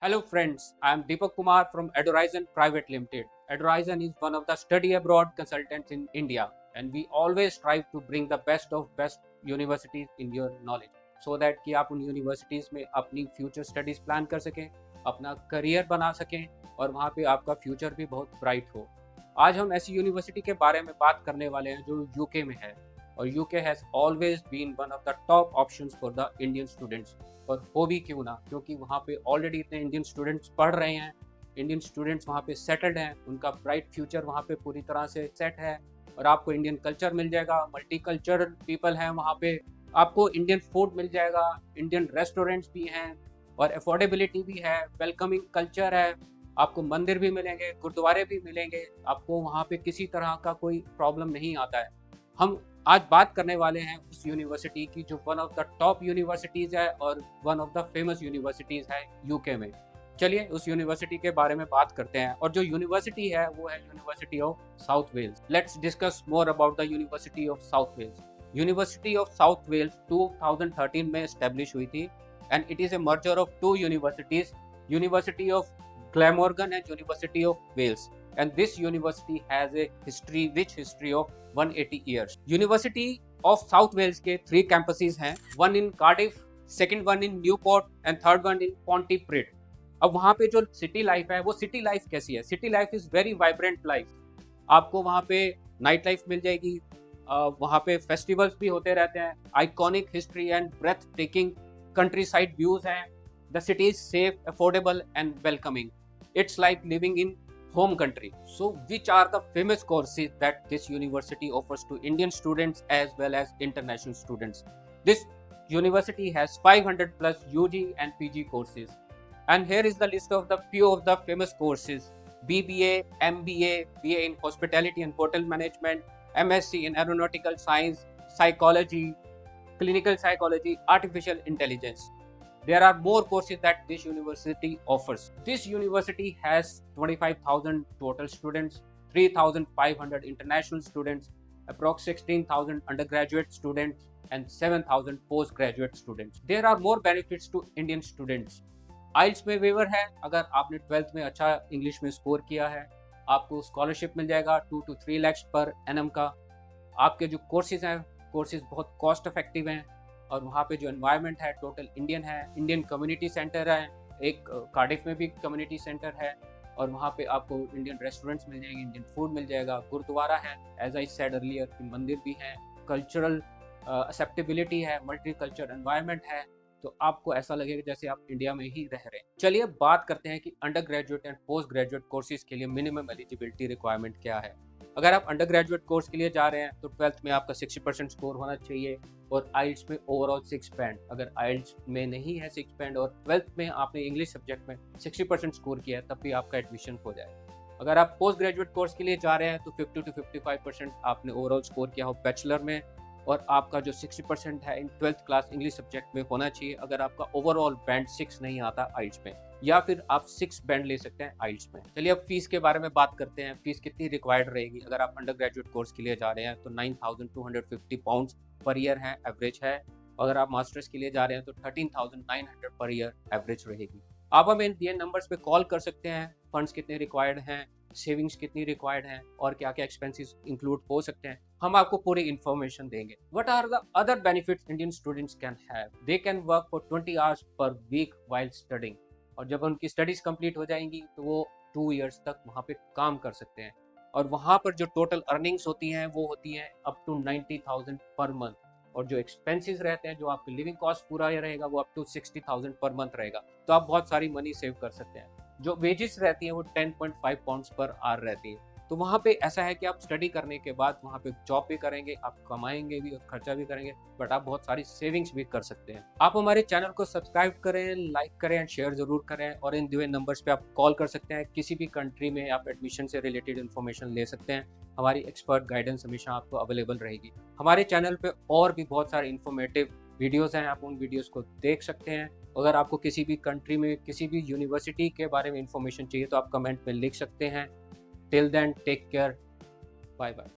Hello friends, I am Deepak Kumar from Edurizon Private Limited. Edurizon is one of the study abroad consultants in India and we always strive to bring the best of best universities in your knowledge so that कि आप उन universities में अपनी future studies plan कर सकें, अपना career बना सकें और वहाँ पे आपका future भी बहुत bright हो। आज हम ऐसी university के बारे में बात करने वाले हैं जो UK में है और UK has always been one of the top options for the Indian students। और हो भी क्यों ना, क्योंकि वहाँ पे ऑलरेडी इतने इंडियन स्टूडेंट्स पढ़ रहे हैं, इंडियन स्टूडेंट्स वहाँ पे सेटल्ड हैं, उनका ब्राइट फ्यूचर वहाँ पे पूरी तरह से सेट है और आपको इंडियन कल्चर मिल जाएगा, मल्टी कल्चरल पीपल हैं वहाँ पे, आपको इंडियन फूड मिल जाएगा, इंडियन रेस्टोरेंट्स भी हैं और अफोर्डेबिलिटी भी है, वेलकमिंग कल्चर है, आपको मंदिर भी मिलेंगे, गुरुद्वारे भी मिलेंगे, आपको वहाँ पे किसी तरह का कोई प्रॉब्लम नहीं आता है। हम आज बात करने वाले हैं उस यूनिवर्सिटी की जो one of the top universities है और one of the famous universities है यूके में। चलिए उस यूनिवर्सिटी के बारे में बात करते हैं और जो यूनिवर्सिटी है वो है University of South Wales. Let's discuss more about the University of South Wales. University of South Wales 2013 में एस्टेब्लिश हुई थी and it is a merger of two universities, University of Glamorgan and University of Wales. And this university has a rich history of 180 years. University of South Wales के 3 campuses हैं, one in Cardiff, second one in Newport and third one in Pontypridd. अब वहाँ पे जो city life है वो city life कैसी है? City life is very vibrant life. आपको वहाँ पे नाइट लाइफ मिल जाएगी, वहाँ पे फेस्टिवल्स भी होते रहते हैं, iconic history and breathtaking countryside views हैं, the city is safe, affordable and welcoming. It's like living in home country. So which are the famous courses that this university offers to Indian students as well as international students? This university has 500 plus UG and PG courses. And here is the list of the few of the famous courses: BBA, MBA, BA in Hospitality and Hotel Management, MSc in Aeronautical Science, Psychology, Clinical Psychology, Artificial Intelligence. There are more courses that this university offers. This university has 25,000 total students, 3,500 international students, approx 16,000 undergraduate students and 7,000 postgraduate students. There are more benefits to Indian students. IELTS में waiver है, अगर आपने 12th में अच्छा English में score किया है आपको स्कॉलरशिप मिल जाएगा 2 to 3 lakhs पर एनम का। आपके जो कोर्सेज हैं, कोर्सेज बहुत कॉस्ट इफेक्टिव हैं और वहाँ पे जो एनवायरनमेंट है टोटल इंडियन है, इंडियन कम्युनिटी सेंटर है, एक कार्डिफ में भी कम्युनिटी सेंटर है और वहाँ पे आपको इंडियन रेस्टोरेंट्स मिल जाएंगे, इंडियन फूड मिल जाएगा, गुरुद्वारा है, एज आई सेड अर्लियर, मंदिर भी हैं, कल्चरल एक्सेप्टेबिलिटी है, मल्टी कल्चर एनवायरनमेंट है, तो आपको ऐसा लगेगा जैसे आप इंडिया में ही रह रहे हैं। चलिए बात करते हैं कि under graduate and post graduate courses के लिए मिनिमम एलिजिबिलिटी रिक्वायरमेंट क्या है। अगर आप अंडर ग्रेजुएट कोर्स के लिए जा रहे हैं तो 12th में आपका 60% स्कोर होना चाहिए और आइल्स में ओवरऑल 6 बैंड। अगर आइल्स में नहीं है 6 बैंड और 12th में आपने इंग्लिश सब्जेक्ट में 60% स्कोर किया है तब भी आपका एडमिशन हो जाए। अगर आप पोस्ट ग्रेजुएट कोर्स के लिए जा रहे हैं तो 50 to 55% आपने ओवरऑल स्कोर किया हो बैचलर में और आपका जो 60% है इन 12th क्लास इंग्लिश सब्जेक्ट में होना चाहिए। अगर आपका ओवरऑल बैंड 6 नहीं आता आइल्स में, या फिर आप 6 बैंड ले सकते हैं आइल्स में। चलिए अब फीस के बारे में बात करते हैं। फीस कितनी रिक्वायर्ड रहेगी? अगर आप अंडर ग्रेजुएट कोर्स के लिए जा रहे हैं तो 9,250 पाउंड्स पर ईयर है, एवरेज है। अगर आप मास्टर्स के लिए जा रहे हैं तो 13,900 पर ईयर एवरेज रहेगी। आप हमें दिए नंबर्स पे कॉल कर सकते हैं, फंड्स कितने रिक्वायर्ड हैं, सेविंग्स कितनी रिक्वायर्ड हैं और क्या क्या एक्सपेंसेस इंक्लूड हो सकते हैं, हम आपको पूरी इन्फॉर्मेशन देंगे। What are the other benefits Indian students can have? They can work for 20 hours per week while studying और जब उनकी स्टडीज कंप्लीट हो जाएंगी तो वो 2 इयर्स तक वहाँ पे काम कर सकते हैं और वहाँ पर जो टोटल अर्निंग्स होती हैं वो होती हैं अप टू 90,000 पर मंथ और जो एक्सपेंसेस रहते हैं, जो आपकी लिविंग कॉस्ट पूरा रहेगा वो अप टू 60,000 पर मंथ रहेगा। तो आप बहुत सारी मनी सेव कर सकते हैं। जो वेजेस रहती है वो 10.5 पाउंड्स पर आवर रहती है। तो वहाँ पे ऐसा है कि आप स्टडी करने के बाद वहाँ पे जॉब भी करेंगे, आप कमाएंगे भी और खर्चा भी करेंगे, बट आप बहुत सारी सेविंग्स भी कर सकते हैं। आप हमारे चैनल को सब्सक्राइब करें, लाइक करें एंड शेयर जरूर करें और इन दिए नंबर्स पे आप कॉल कर सकते हैं। किसी भी कंट्री में आप एडमिशन से रिलेटेड इन्फॉर्मेशन ले सकते हैं। हमारी एक्सपर्ट गाइडेंस हमेशा आपको अवेलेबल रहेगी। हमारे चैनल पे और भी बहुत सारे इन्फॉर्मेटिव वीडियोज़ हैं, आप उन वीडियोज़ को देख सकते हैं। अगर आपको किसी भी कंट्री में किसी भी यूनिवर्सिटी के बारे में इन्फॉर्मेशन चाहिए तो आप कमेंट में लिख सकते हैं। Till then take care, bye bye.